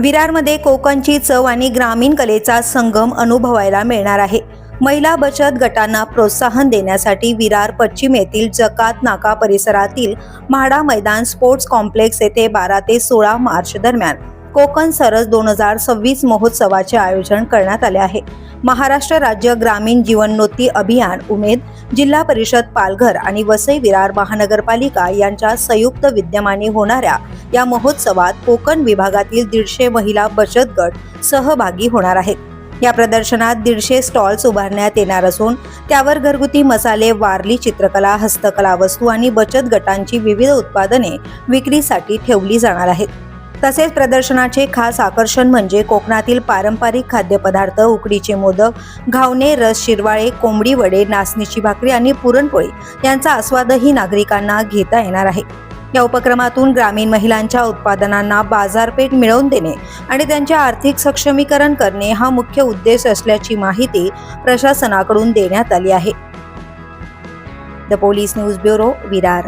विरारमध्ये कोकणची चव आणि ग्रामीण कलेचा संगम अनुभवायला मिळणार आहे। महिला बचत गटांना प्रोत्साहन देण्यासाठी विरार पश्चिम येथील जकात नाका परिसरातील म्हाडा मैदान स्पोर्ट्स कॉम्प्लेक्स येथे 12 ते 16 मार्च दरम्यान कोकण सरस 2026 महोत्सवाचे आयोजन करण्यात आले आहे। महाराष्ट्र राज्य ग्रामीण जीवनोन्नती अभियान, उमेद, जिल्हा परिषद पालघर आणि वसई विरार महानगरपालिका यांच्या संयुक्त विद्यमाने होणाऱ्या या महोत्सवात कोकण विभागातील 150 महिला बचत गट सहभागी होणार आहेत। या प्रदर्शनात 150 स्टॉल्स उभारण्यात येणार असून त्यावर घरगुती मसाले, वारली चित्रकला, हस्तकला वस्तू आणि बचत गटांची विविध उत्पादने विक्रीसाठी ठेवली जाणार आहेत। तसेच प्रदर्शनाचे खास आकर्षण म्हणजे कोकणातील पारंपरिक खाद्यपदार्थ, उकडीचे मोदक, घावणे, रस शिरवाळे, कोंबडी वडे, नाचणीची भाकरी आणि पुरणपोळी यांचा आस्वादही नागरिकांना घेता येणार आहे। या उपक्रमातून ग्रामीण महिलांच्या उत्पादनांना बाजारपेठ मिळवून देणे आणि त्यांचे आर्थिक सक्षमीकरण करणे हा मुख्य उद्देश असल्याची माहिती प्रशासनाकडून देण्यात आली आहे। The police news bureau, Virar.